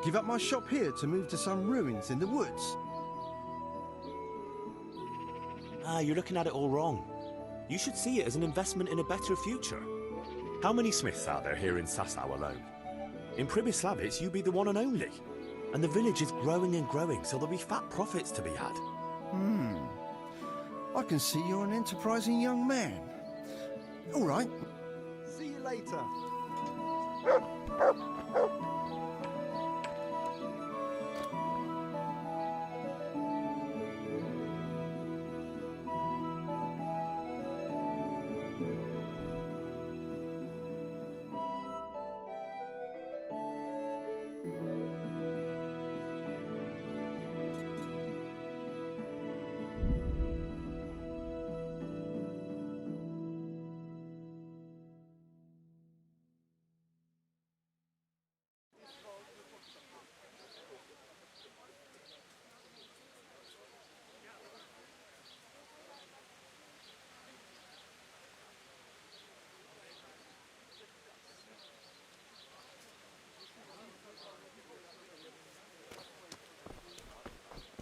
Give up my shop here to move to some ruins in the woods. You're looking at it all wrong. You should see it as an investment in a better future. How many smiths are there here in Sasau alone? In Pribyslavitz, you be the one and only. And the village is growing and growing, so there'll be fat profits to be had. I can see you're an enterprising young man. All right. See you later.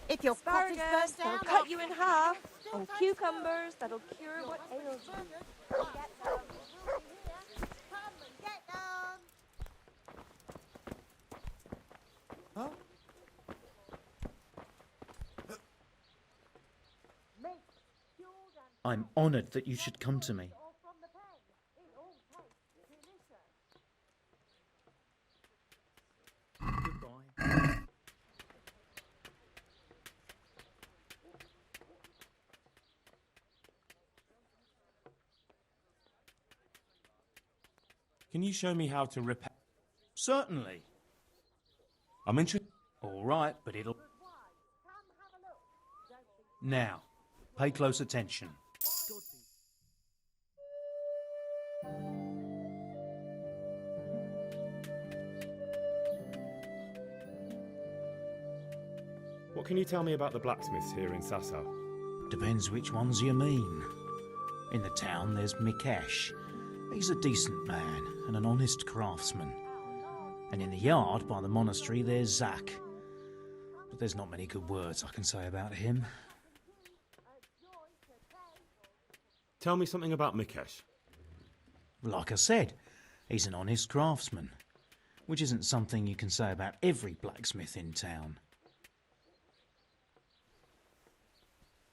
If your pot is Asparagus, burnt down, they'll cut you in half. And cucumbers, that'll cure what ails you. get some. Come and get them. Huh? I'm honoured that you should come to me. Goodbye. Can you show me how to repair? Certainly. I'm interested. All right, but it'll... Now, pay close attention. What can you tell me about the blacksmiths here in Sasau? Depends which ones you mean. In the town, there's Mikesh. He's a decent man and an honest craftsman. And in the yard by the monastery, there's Zach. But there's not many good words I can say about him. Tell me something about Mikesh. Like I said, he's an honest craftsman, which isn't something you can say about every blacksmith in town.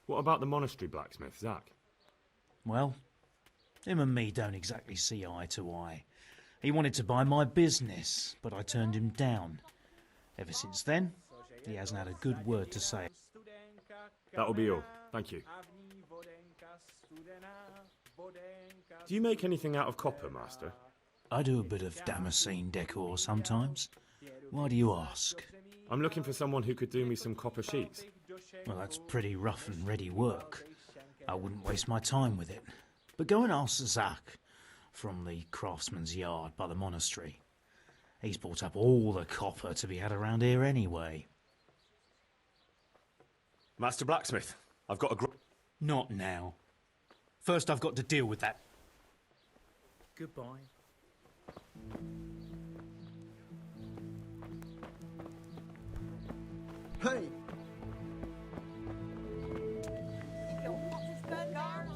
What about the monastery blacksmith, Zach? Well, him and me don't exactly see eye to eye. He wanted to buy my business, but I turned him down. Ever since then, he hasn't had a good word to say. That'll be all. Thank you. Do you make anything out of copper, Master? I do a bit of Damascene decor sometimes. Why do you ask? I'm looking for someone who could do me some copper sheets. Well, that's pretty rough and ready work. I wouldn't waste my time with it. But go and ask Zach from the craftsman's yard by the monastery. He's bought up all the copper to be had around here anyway. Master Blacksmith, I've got a Not now. First I've got to deal with that. Goodbye. Hey, If your pot is burnt down,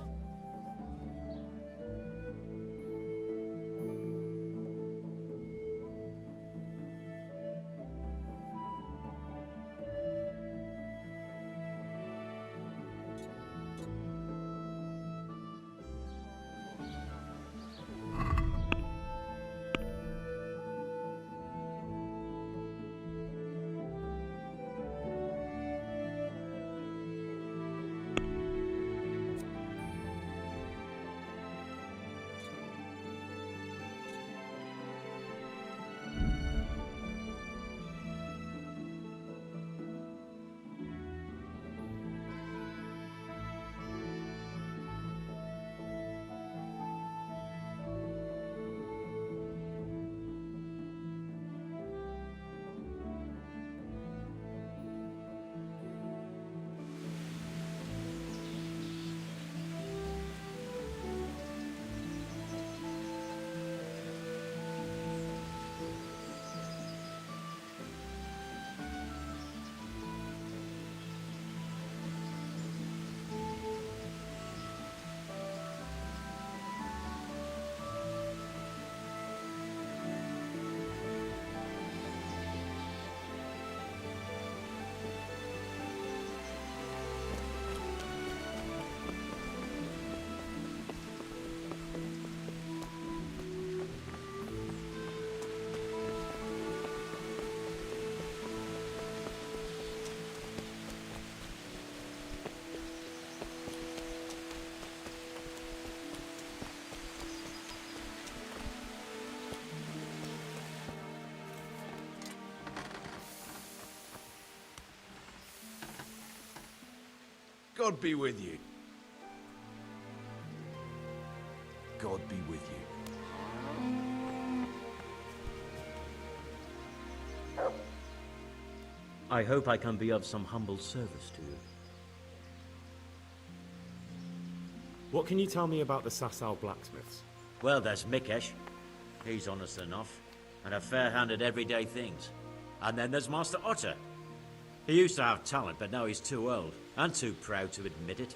God be with you. God be with you. I hope I can be of some humble service to you. What can you tell me about the Sasau blacksmiths? Well, there's Mikesh. He's honest enough, and a fair-hand at everyday things. And then there's Master Otter. He used to have talent, but now he's too old, and too proud to admit it.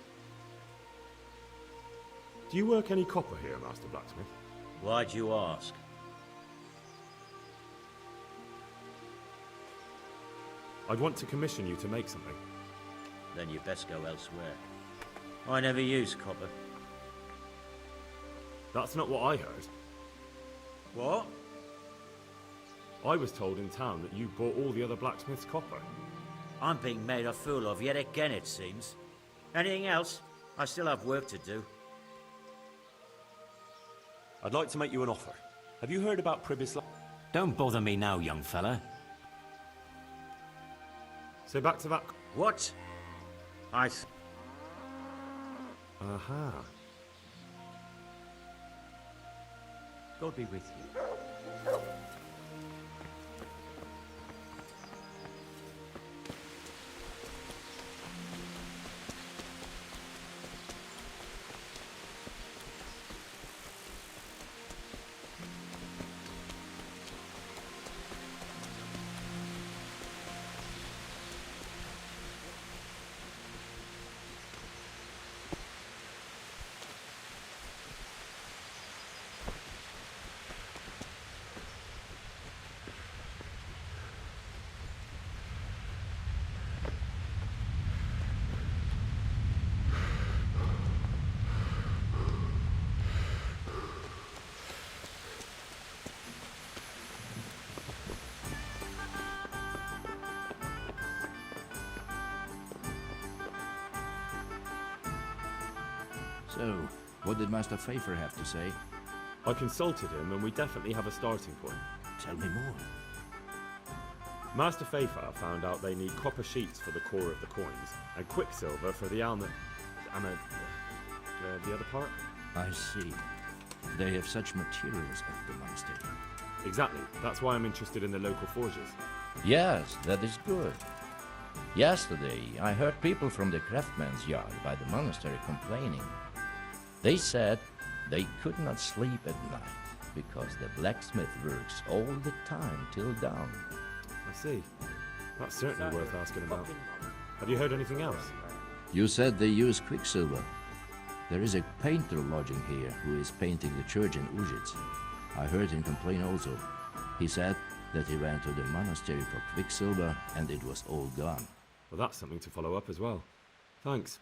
Do you work any copper here, Master Blacksmith? Why'd you ask? I'd want to commission you to make something. Then you best go elsewhere. I never use copper. That's not what I heard. What? I was told in town that you bought all the other blacksmiths' copper. I'm being made a fool of yet again, it seems. Anything else? I still have work to do. I'd like to make you an offer. Have you heard about Pribislav? Don't bother me now, young fella. So back to that... What? Aha. God be with you. So, what did Master Pfeiffer have to say? I consulted him and we definitely have a starting point. Tell me more. Master Pfeiffer found out they need copper sheets for the core of the coins, and quicksilver for the the other part? I see. They have such materials at the monastery. Exactly. That's why I'm interested in the local forges. Yes, that is good. Yesterday, I heard people from the craftsman's yard by the monastery complaining. They said they could not sleep at night because the blacksmith works all the time till dawn. I see. That's certainly worth asking about. Have you heard anything else? You said they use quicksilver. There is a painter lodging here who is painting the church in Ujits. I heard him complain also. He said that he went to the monastery for quicksilver and it was all gone. Well, that's something to follow up as well. Thanks.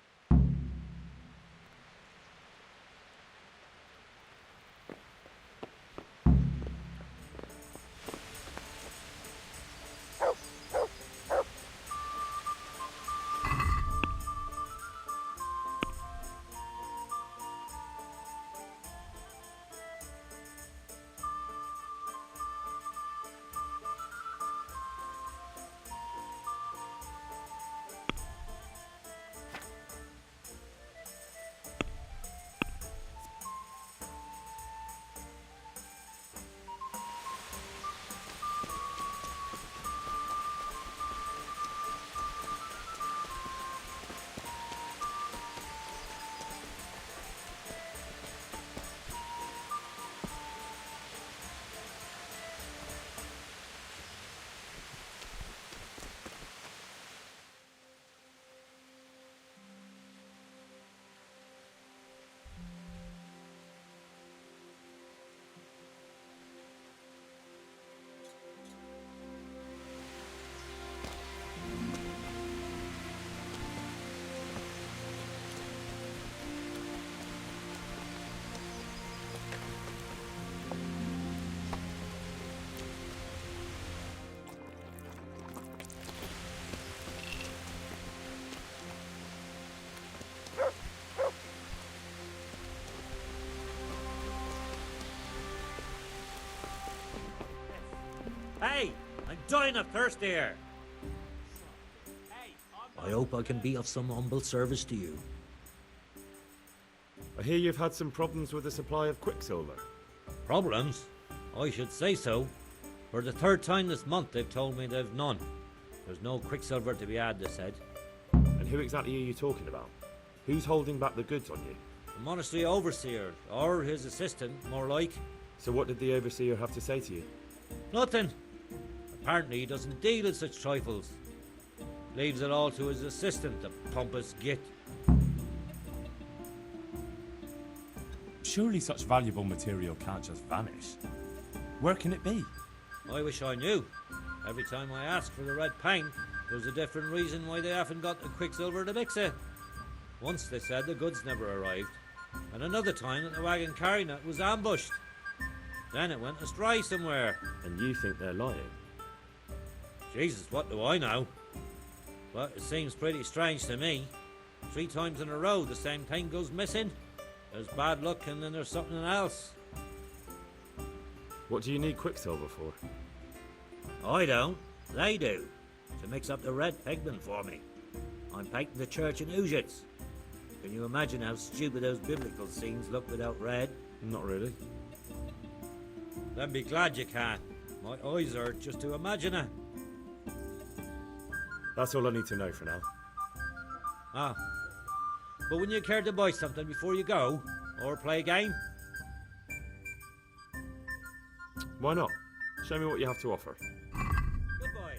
Hey, I'm dying of thirst here. I hope I can be of some humble service to you. I hear you've had some problems with the supply of quicksilver. Problems? I should say so. For the third time this month they've told me they've none. There's no quicksilver to be had, they said. And who exactly are you talking about? Who's holding back the goods on you? The monastery overseer, or his assistant, more like. So what did the overseer have to say to you? Nothing. Apparently he doesn't deal in such trifles. Leaves it all to his assistant, the pompous git. Surely such valuable material can't just vanish. Where can it be? I wish I knew. Every time I ask for the red paint, there's a different reason why they haven't got the quicksilver to mix it. Once they said the goods never arrived, and another time that the wagon carrying it was ambushed. Then it went astray somewhere. And you think they're lying? Jesus, what do I know? But it seems pretty strange to me. 3 times in a row the same thing goes missing. There's bad luck and then there's something else. What do you need quicksilver for? I don't. They do. To mix up the red pigment for me. I'm painting the church in Ujits. Can you imagine how stupid those biblical scenes look without red? Not really. Then be glad you can. My eyes hurt just to imagine it. That's all I need to know for now. Ah. But wouldn't you care to buy something before you go? Or play a game? Why not? Show me what you have to offer. Goodbye.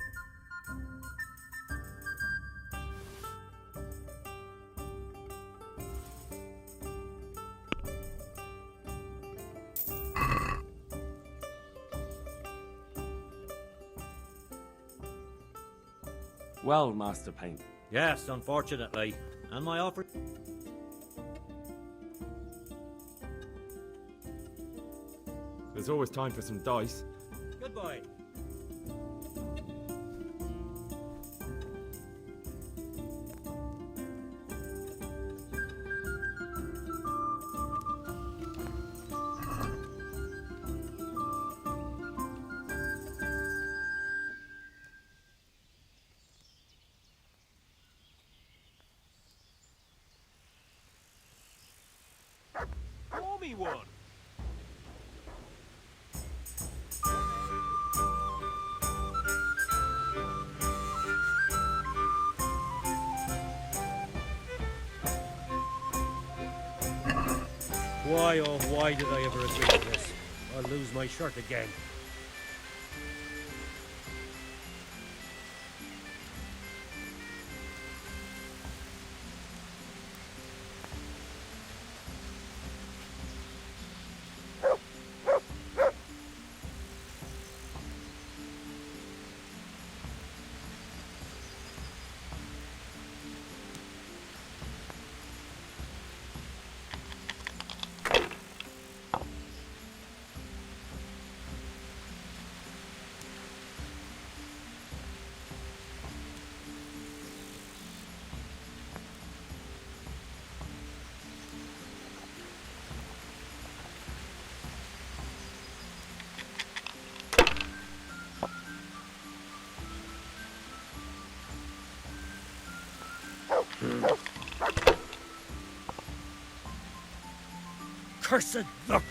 Well, Master Paint. Yes, unfortunately. And my offer... There's always time for some dice. Goodbye. Pour me one. Why, oh why did I ever agree to this? I'll lose my shirt again. Cursed luck!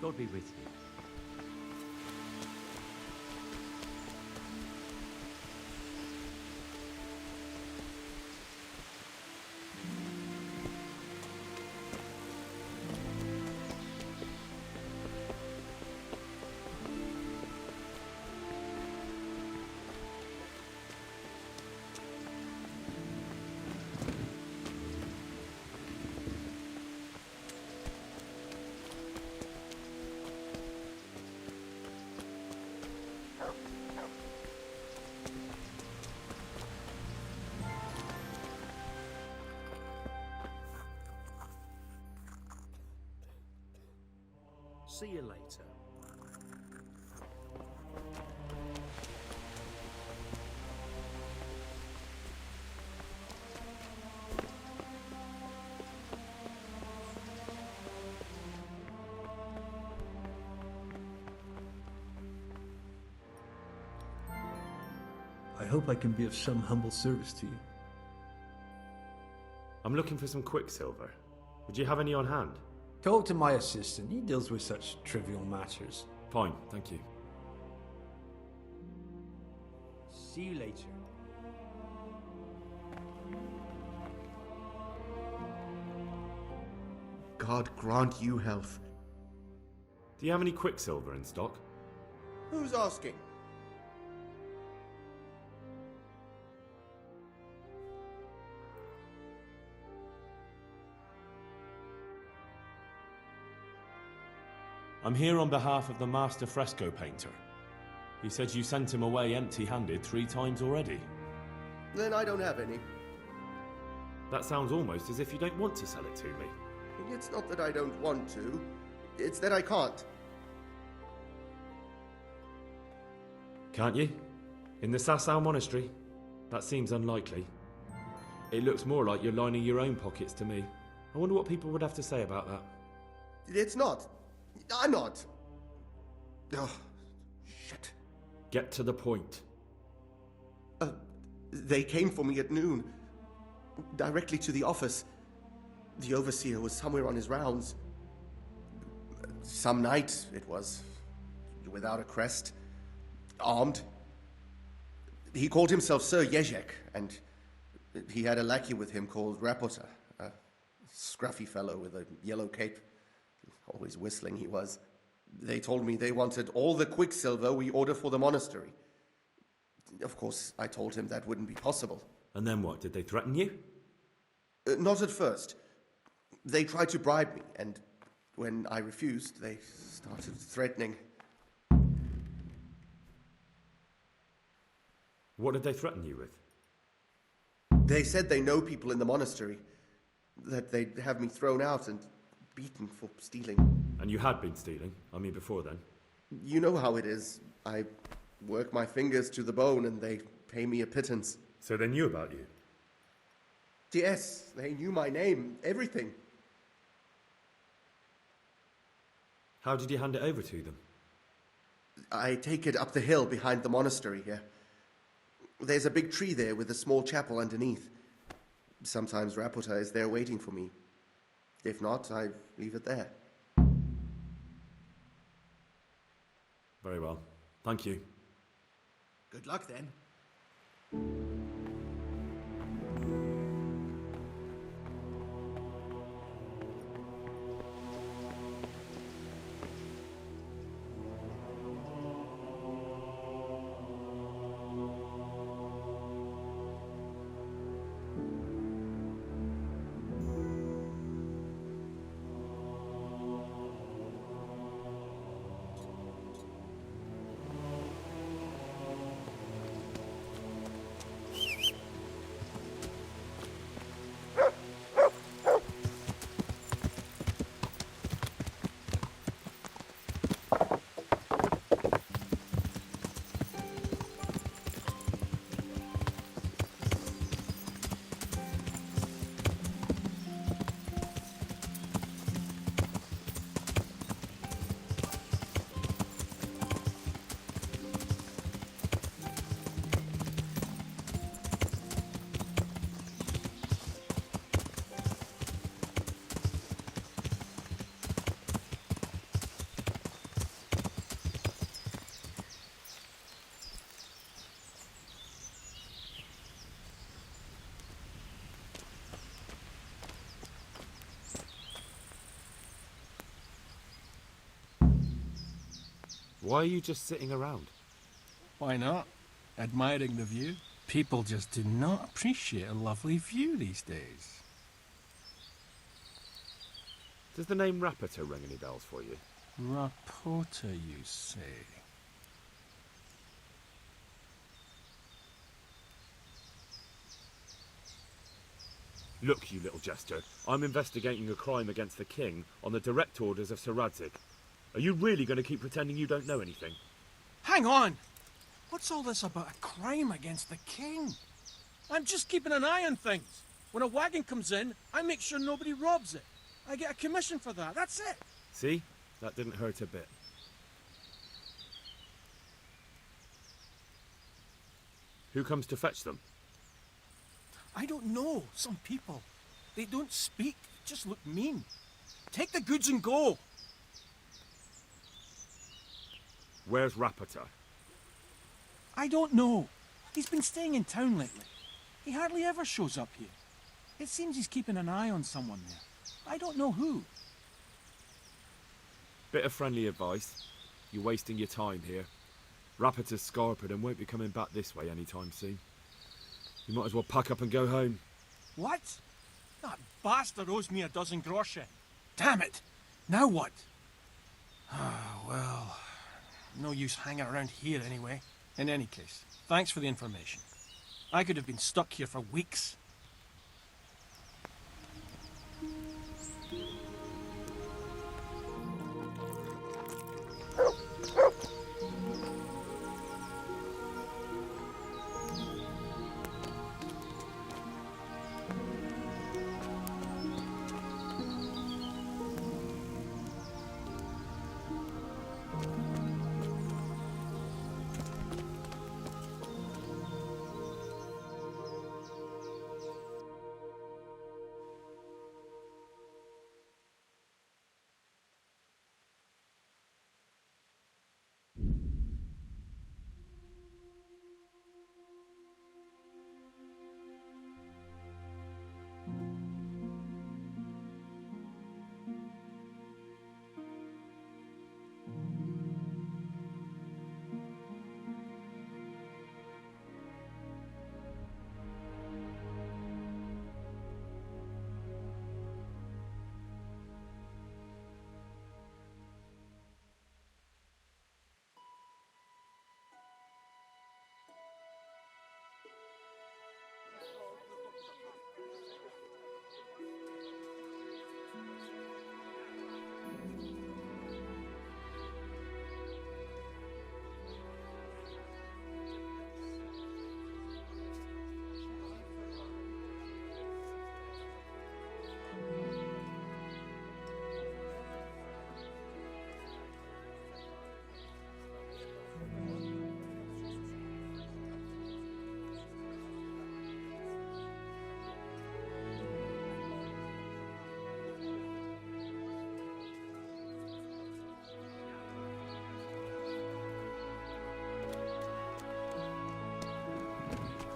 God be with you. See you later. I hope I can be of some humble service to you. I'm looking for some quicksilver. Would you have any on hand? Talk to my assistant. He deals with such trivial matters. Fine, thank you. See you later. God grant you health. Do you have any quicksilver in stock? Who's asking? I'm here on behalf of the master fresco painter. He said you sent him away empty-handed 3 times already. Then I don't have any. That sounds almost as if you don't want to sell it to me. It's not that I don't want to. It's that I can't. Can't you? In the Sasau monastery? That seems unlikely. It looks more like you're lining your own pockets to me. I wonder what people would have to say about that. It's not. I'm not. Oh, shit. Get to the point. They came for me at noon. Directly to the office. The overseer was somewhere on his rounds. Some night, it was. Without a crest. Armed. He called himself Sir Jezek, and he had a lackey with him called Rapota, a scruffy fellow with a yellow cape. Always whistling he was. They told me they wanted all the quicksilver we order for the monastery. Of course, I told him that wouldn't be possible. And then what? Did they threaten you? Not at first. They tried to bribe me, and when I refused, they started threatening. What did they threaten you with? They said they know people in the monastery, that they'd have me thrown out and beaten for stealing. And you had been stealing? I mean, before then? You know how it is. I work my fingers to the bone and they pay me a pittance. So they knew about you? Yes, they knew my name, everything. How did you hand it over to them? I take it up the hill behind the monastery here. There's a big tree there with a small chapel underneath. Sometimes Rapota is there waiting for me. If not, I leave it there. Very well. Thank you. Good luck then. Why are you just sitting around? Why not? Admiring the view. People just do not appreciate a lovely view these days. Does the name Rapita ring any bells for you? Rapota, you say? Look, you little jester, I'm investigating a crime against the king on the direct orders of Sir Radzig. Are you really going to keep pretending you don't know anything? Hang on! What's all this about a crime against the king? I'm just keeping an eye on things. When a wagon comes in, I make sure nobody robs it. I get a commission for that, that's it. See? That didn't hurt a bit. Who comes to fetch them? I don't know. Some people. They don't speak, just look mean. Take the goods and go. Where's Rapita? I don't know. He's been staying in town lately. He hardly ever shows up here. It seems he's keeping an eye on someone there. I don't know who. Bit of friendly advice. You're wasting your time here. Rapita's scarpered and won't be coming back this way anytime soon. You might as well pack up and go home. What? That bastard owes me a dozen groschen. Damn it! Now what? Ah, well, no use hanging around here anyway. In any case, thanks for the information. I could have been stuck here for weeks.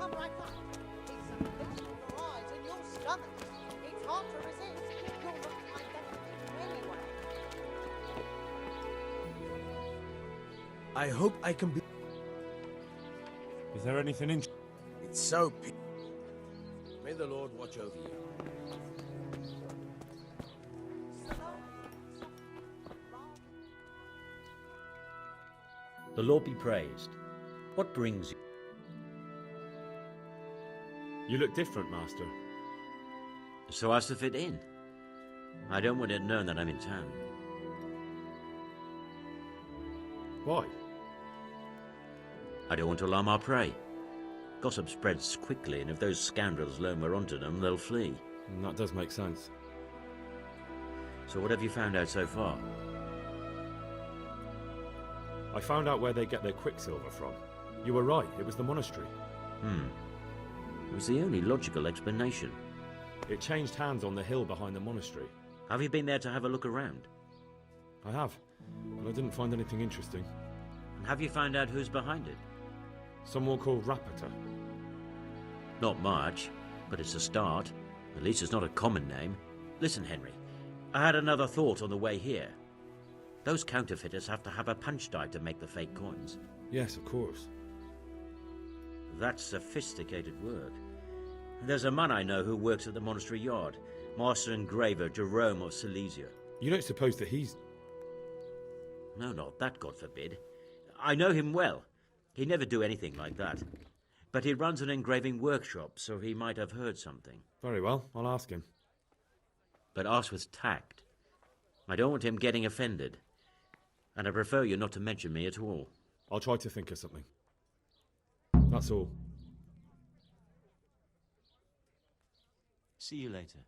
Come right up. It's a fish in your eyes and your stomach. It's hard to resist. You'll not find anything anyway. I hope I can be... Is there anything in... It's so... May the Lord watch over you. The Lord be praised. What brings you? You look different, Master. So as to fit in. I don't want it known that I'm in town. Why? I don't want to alarm our prey. Gossip spreads quickly, and if those scoundrels learn we're onto them, they'll flee. That does make sense. So what have you found out so far? I found out where they get their quicksilver from. You were right, it was the monastery. It was the only logical explanation. It changed hands on the hill behind the monastery. Have you been there to have a look around? I have, but I didn't find anything interesting. And have you found out who's behind it? Someone called Rapita. Not much, but it's a start. At least it's not a common name. Listen, Henry, I had another thought on the way here. Those counterfeiters have to have a punch die to make the fake coins. Yes, of course. That's sophisticated work. There's a man I know who works at the monastery yard, Master Engraver Jerome of Silesia. You don't suppose that he's... No, not that, God forbid. I know him well. He'd never do anything like that. But he runs an engraving workshop, so he might have heard something. Very well, I'll ask him. But ask with tact. I don't want him getting offended. And I prefer you not to mention me at all. I'll try to think of something. That's all. See you later.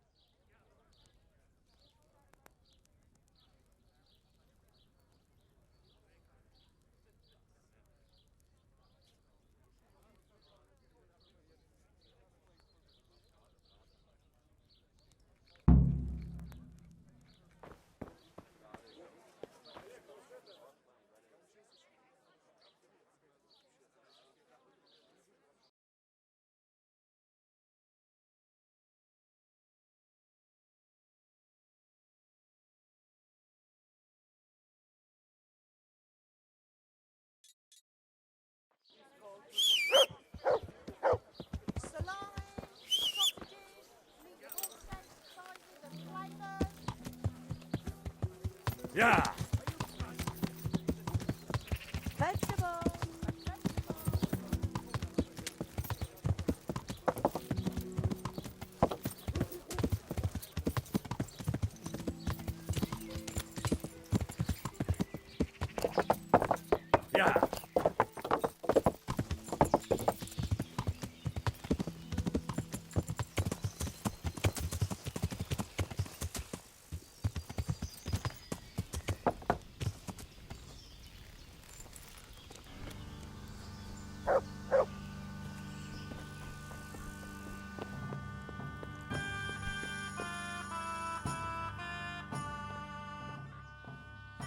Yeah! Vegetables. Yeah!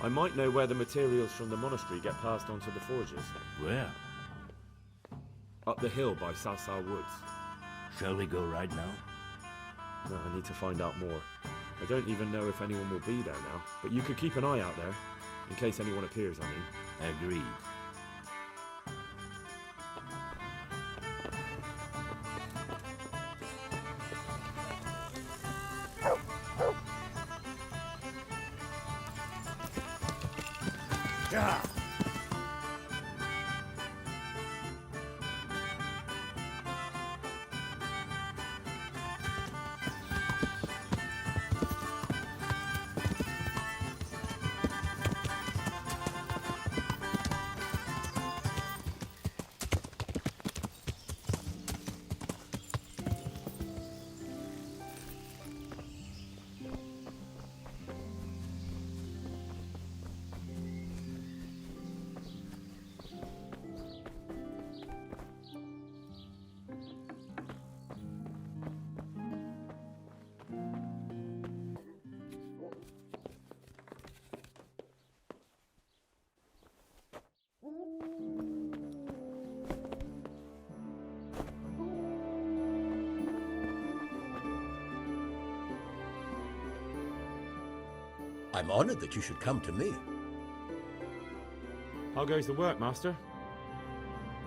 I might know where the materials from the monastery get passed on to the forgers. Where? Up the hill by Sasau Woods. Shall we go right now? No, I need to find out more. I don't even know if anyone will be there now, but you could keep an eye out there, in case anyone appears, I mean. Agreed. Yeah! I'm honored that you should come to me. How goes the work, Master?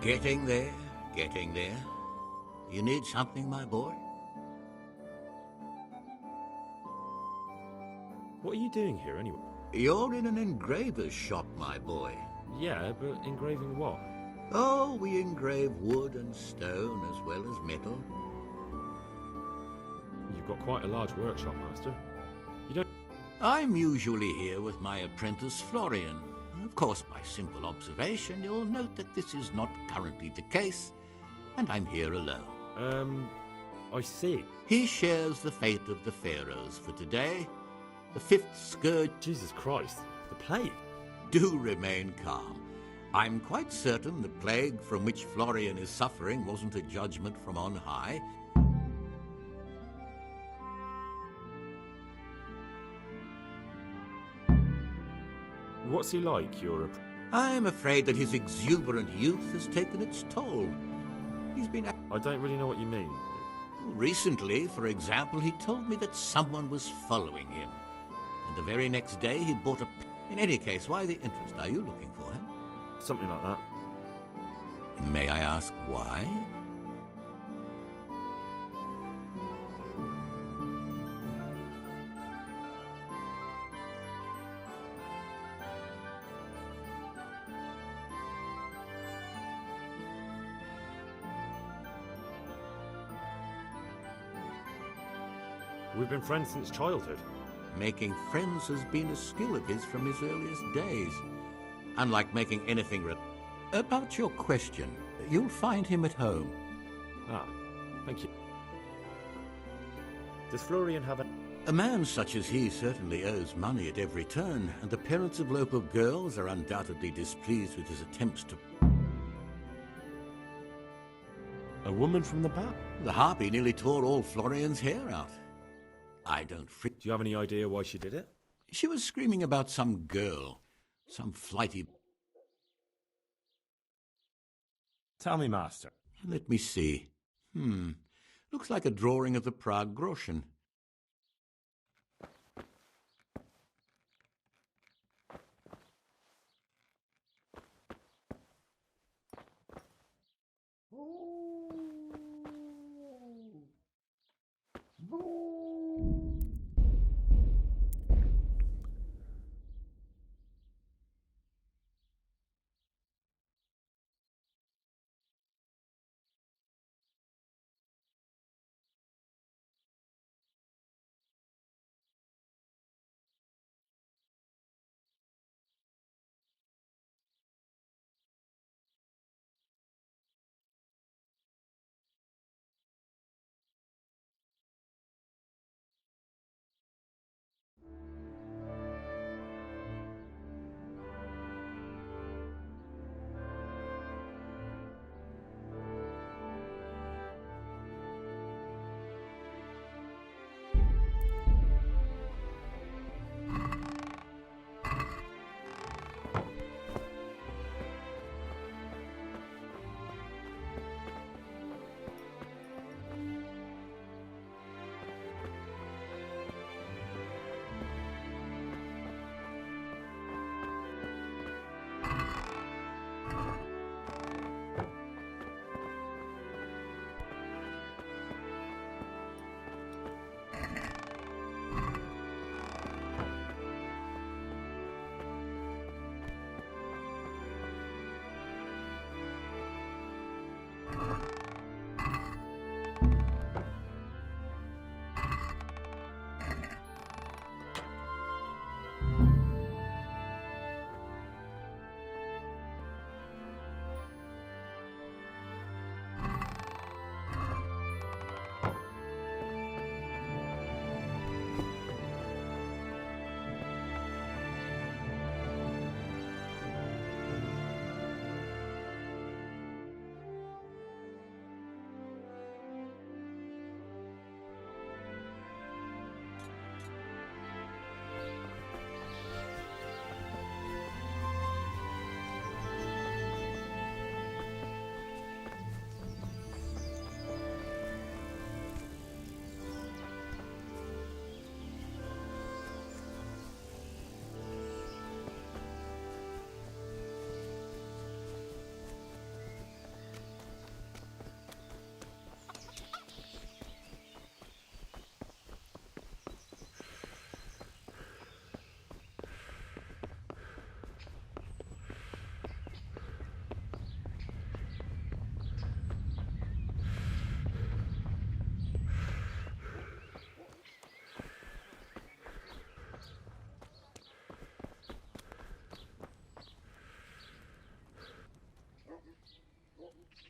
Getting there, getting there. You need something, my boy? What are you doing here, anyway? You're in an engraver's shop, my boy. Yeah, but engraving what? Oh, we engrave wood and stone as well as metal. You've got quite a large workshop, Master. You don't... I'm usually here with my apprentice, Florian. Of course, by simple observation, you'll note that this is not currently the case, and I'm here alone. I see. He shares the fate of the pharaohs for today. The fifth scourge... Jesus Christ, the plague. Do remain calm. I'm quite certain the plague from which Florian is suffering wasn't a judgment from on high. What's he like, your... I'm afraid that his exuberant youth has taken its toll. He's been... I don't really know what you mean. Recently, for example, he told me that someone was following him. And the very next day he bought a... In any case, why the interest? Are you looking for him? Something like that. May I ask why? We've been friends since childhood. Making friends has been a skill of his from his earliest days. Unlike making anything about your question, you'll find him at home. Ah, thank you. Does Florian have a... A man such as he certainly owes money at every turn, and the parents of local girls are undoubtedly displeased with his attempts to... A woman from the back? The harpy nearly tore all Florian's hair out. I don't Do you have any idea why she did it? She was screaming about some girl. Some flighty... Tell me, Master. Let me see. Looks like a drawing of the Prague Groschen.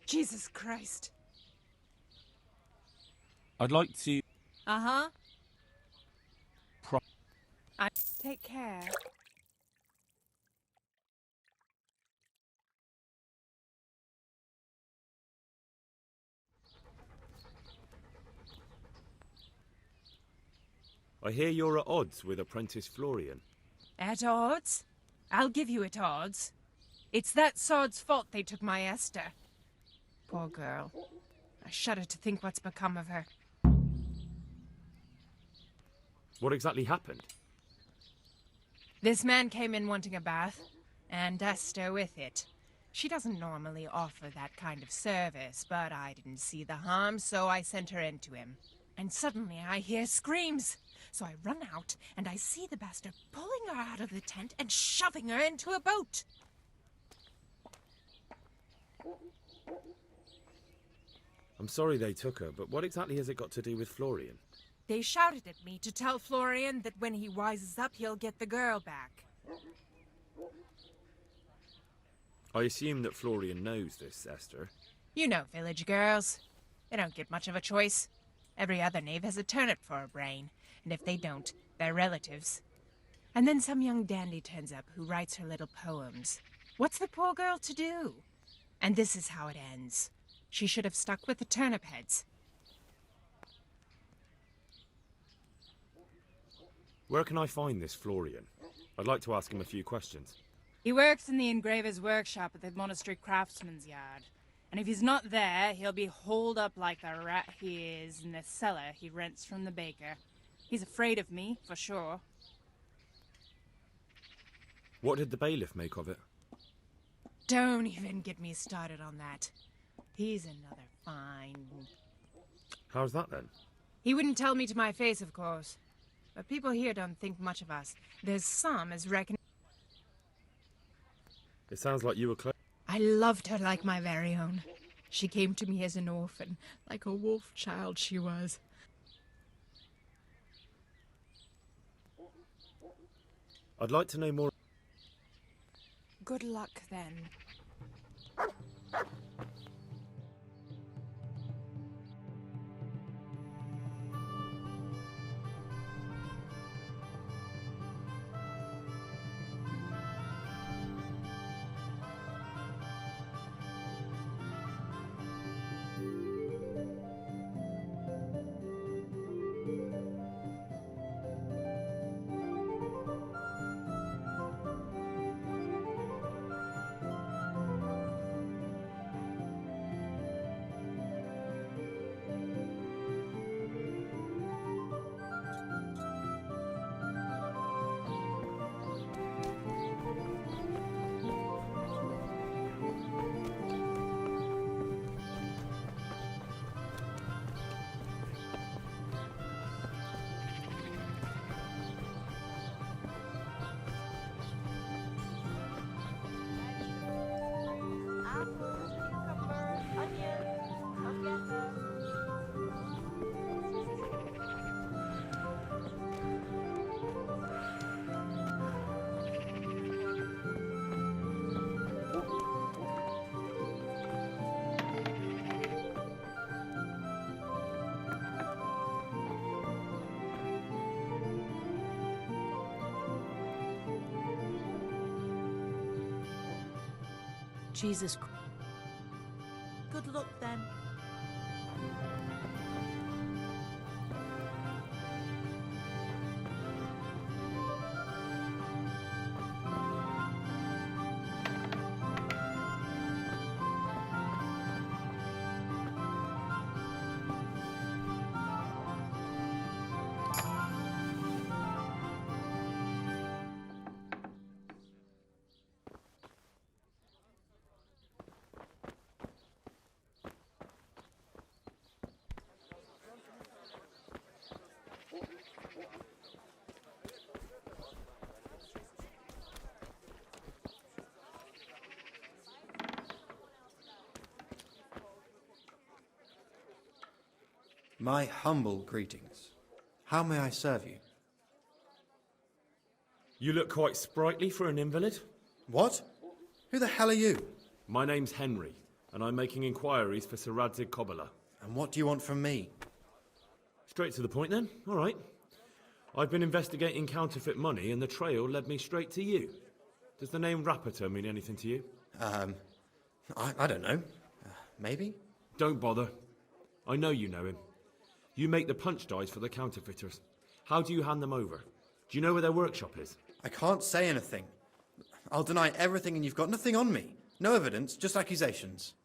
Jesus Christ. I'd like to... Uh-huh. Take care. I hear you're at odds with apprentice Florian. At odds? I'll give you at odds. It's that sod's fault they took my Esther. Poor girl. I shudder to think what's become of her. What exactly happened? This man came in wanting a bath, and Esther with it. She doesn't normally offer that kind of service, but I didn't see the harm, so I sent her in to him. And suddenly I hear screams. So I run out, and I see the bastard pulling her out of the tent and shoving her into a boat. I'm sorry they took her, but what exactly has it got to do with Florian? They shouted at me to tell Florian that when he wises up, he'll get the girl back. I assume that Florian knows this, Esther. You know village girls. They don't get much of a choice. Every other knave has a turnip for a brain, and if they don't, they're relatives. And then some young dandy turns up who writes her little poems. What's the poor girl to do? And this is how it ends. She should have stuck with the turnip heads. Where can I find this Florian? I'd like to ask him a few questions. He works in the engraver's workshop at the monastery craftsman's yard. And if he's not there, he'll be holed up like the rat he is in the cellar he rents from the baker. He's afraid of me, for sure. What did the bailiff make of it? Don't even get me started on that. He's another fine... How's that then? He wouldn't tell me to my face, of course. But people here don't think much of us. There's some as reckon... It sounds like you were close. I loved her like my very own. She came to me as an orphan, like a wolf child she was. I'd like to know more. Good luck, then. Jesus Christ. Good luck then. My humble greetings. How may I serve you? You look quite sprightly for an invalid. What? Who the hell are you? My name's Henry, and I'm making inquiries for Sir Radzig Kobyla. And what do you want from me? Straight to the point then. All right. I've been investigating counterfeit money, and the trail led me straight to you. Does the name Rapiter mean anything to you? I don't know. Maybe? Don't bother. I know you know him. You make the punch dies for the counterfeiters. How do you hand them over? Do you know where their workshop is? I can't say anything. I'll deny everything and you've got nothing on me. No evidence, just accusations.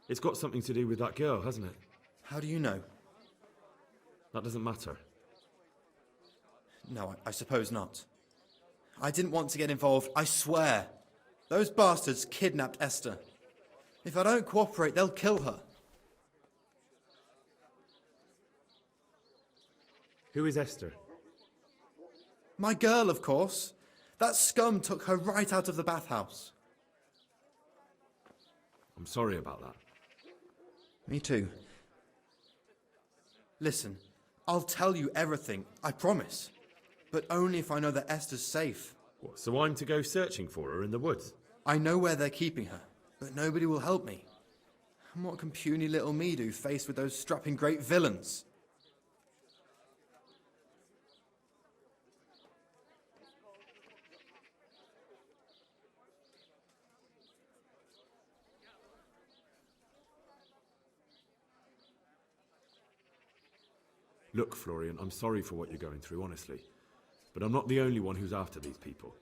It's got something to do with that girl, hasn't it? How do you know? That doesn't matter. No, I suppose not. I didn't want to get involved, I swear. Those bastards kidnapped Esther. If I don't cooperate, they'll kill her. Who is Esther? My girl, of course. That scum took her right out of the bathhouse. I'm sorry about that. Me too. Listen, I'll tell you everything, I promise. But only if I know that Esther's safe. What, so I'm to go searching for her in the woods? I know where they're keeping her, but nobody will help me. And what can puny little me do faced with those strapping great villains? Look, Florian, I'm sorry for what you're going through, honestly. But I'm not the only one who's after these people.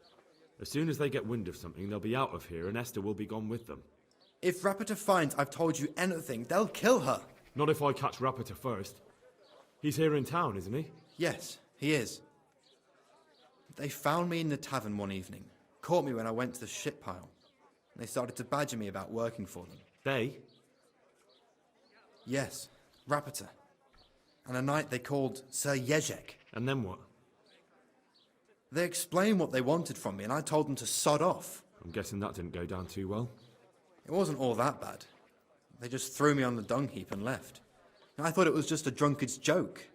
As soon as they get wind of something, they'll be out of here and Esther will be gone with them. If Rapita finds I've told you anything, they'll kill her. Not if I catch Rapita first. He's here in town, isn't he? Yes, he is. They found me in the tavern one evening, caught me when I went to the shit pile. They started to badger me about working for them. They? Yes, Rapita. And a knight they called Sir Jezek. And then what? They explained what they wanted from me, and I told them to sod off. I'm guessing that didn't go down too well. It wasn't all that bad. They just threw me on the dung heap and left. I thought it was just a drunkard's joke.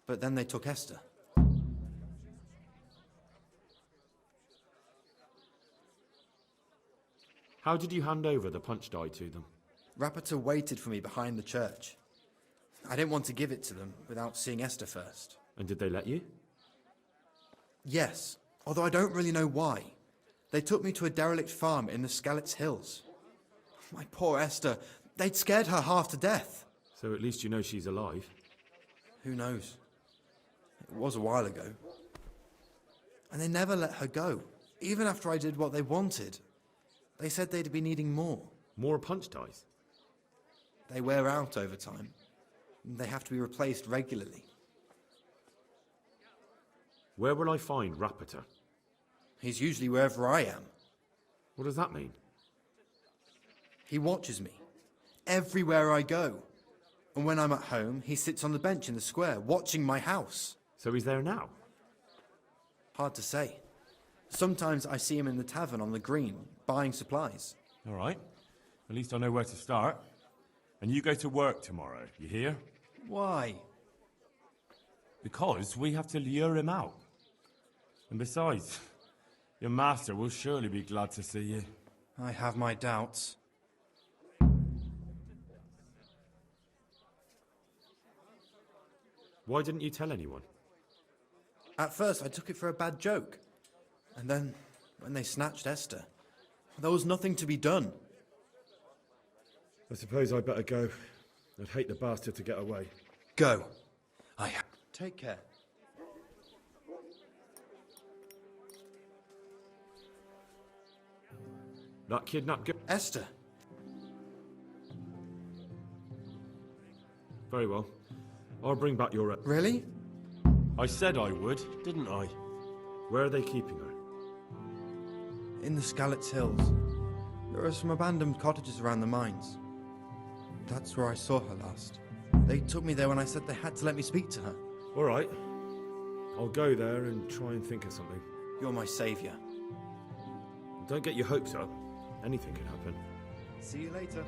But then they took Esther. How did you hand over the punch die to them? Rapita waited for me behind the church. I didn't want to give it to them without seeing Esther first. And did they let you? Yes, although I don't really know why. They took me to a derelict farm in the Skalitz Hills. My poor Esther, they'd scared her half to death. So at least you know she's alive. Who knows? It was a while ago. And they never let her go, even after I did what they wanted. They said they'd be needing more. More punch dies? They wear out over time. They have to be replaced regularly. Where will I find Rapita? He's usually wherever I am. What does that mean? He watches me, everywhere I go. And when I'm at home, he sits on the bench in the square, watching my house. So he's there now? Hard to say. Sometimes I see him in the tavern on the green, buying supplies. All right. At least I know where to start. And you go to work tomorrow, you hear? Why? Because we have to lure him out. And besides, your master will surely be glad to see you. I have my doubts. Why didn't you tell anyone? At first I took it for a bad joke. And then, when they snatched Esther, there was nothing to be done. I suppose I'd better go. I'd hate the bastard to get away. Go. Take care. That kidnapped girl? Esther. Very well. I'll bring back your... Really? I said I would, didn't I? Where are they keeping her? In the Skalitz Hills. There are some abandoned cottages around the mines. That's where I saw her last. They took me there when I said they had to let me speak to her. All right. I'll go there and try and think of something. You're my saviour. Don't get your hopes up. Anything can happen. See you later.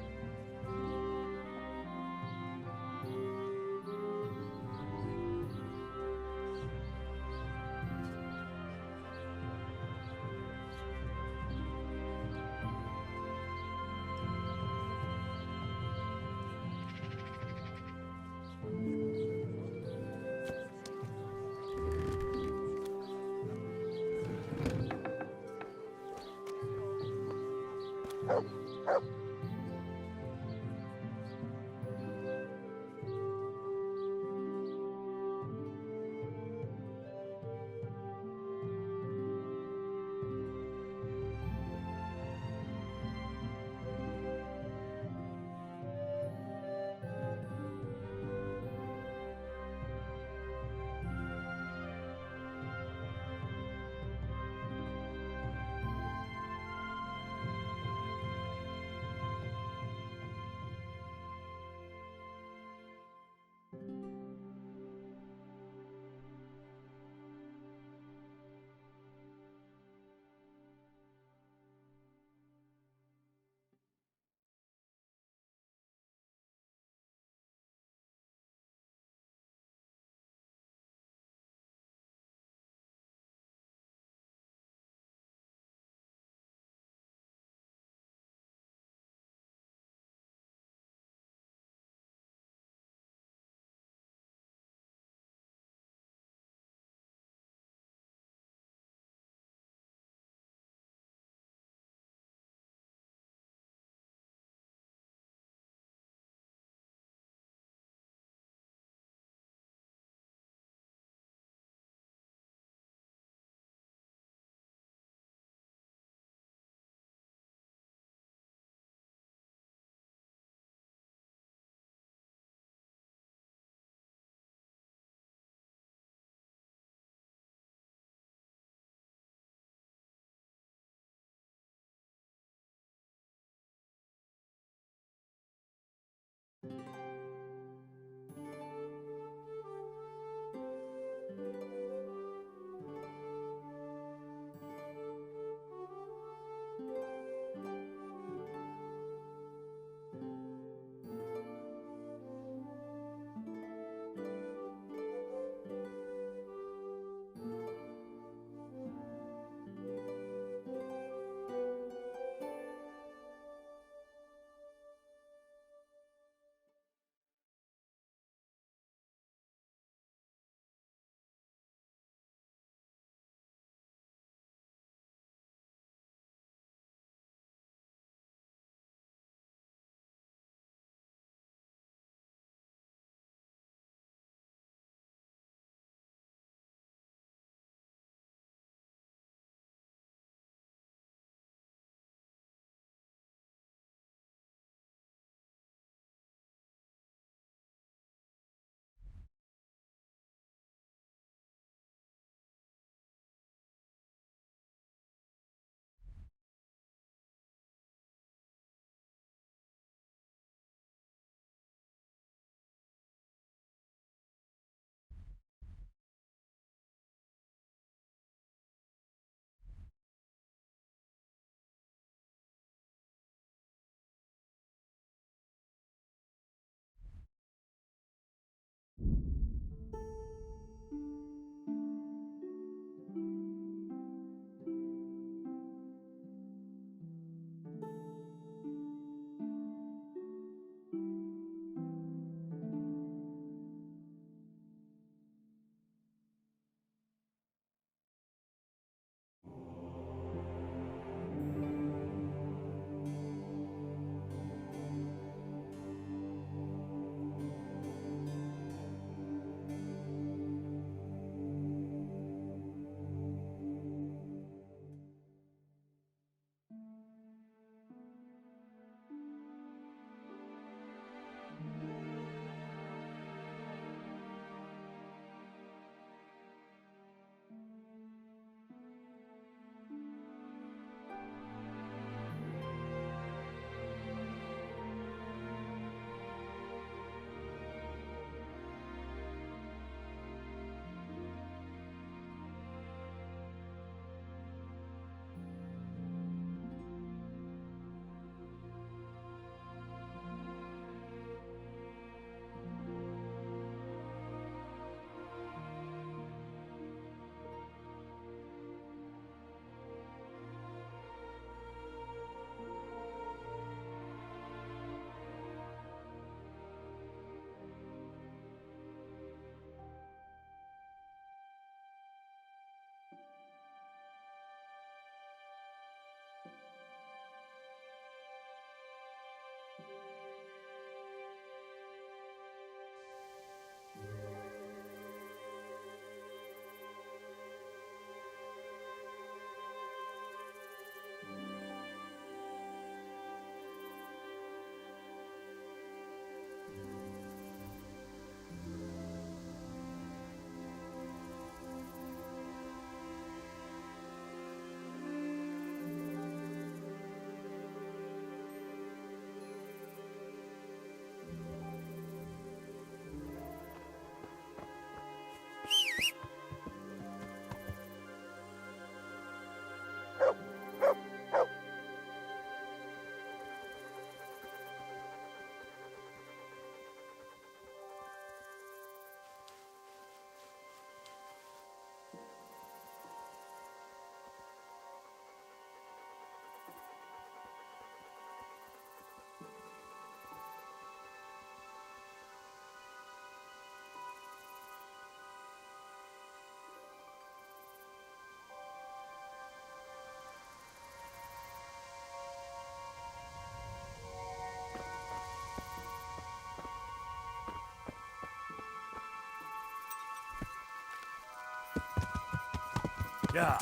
Yeah.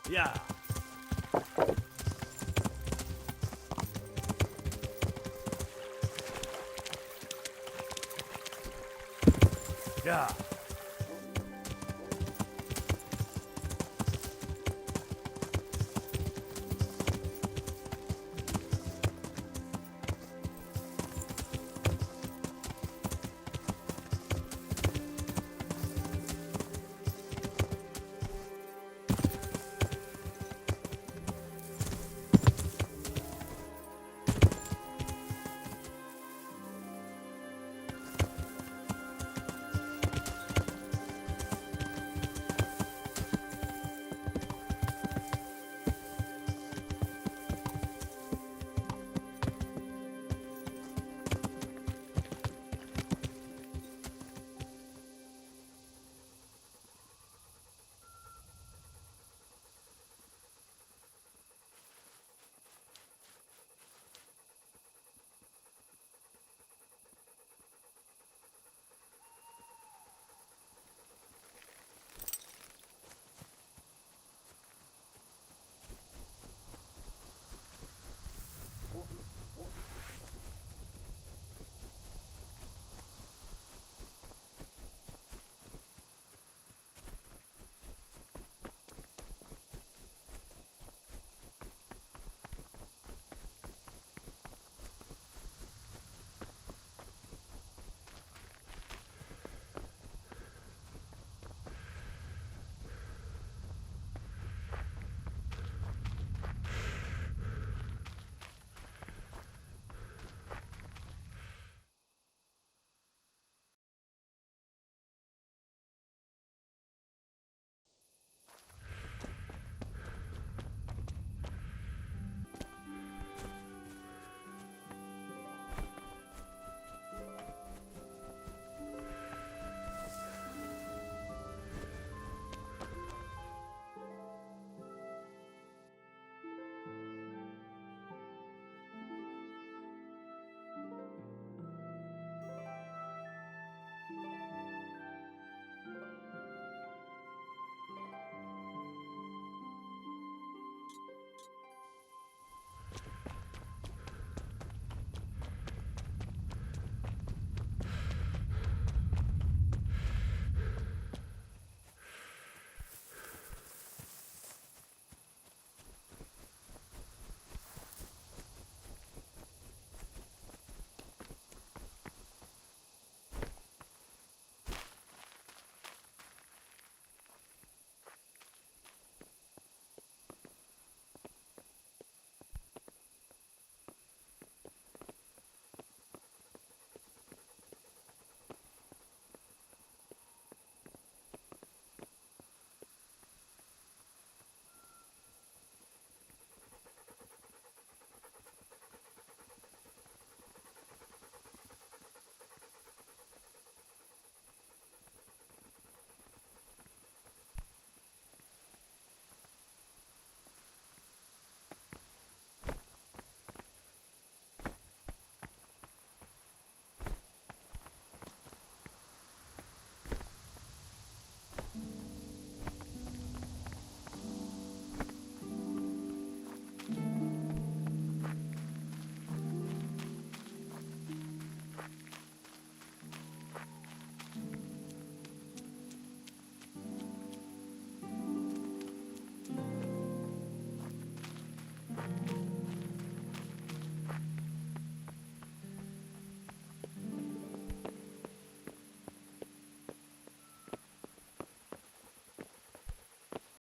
Yeah. Yeah.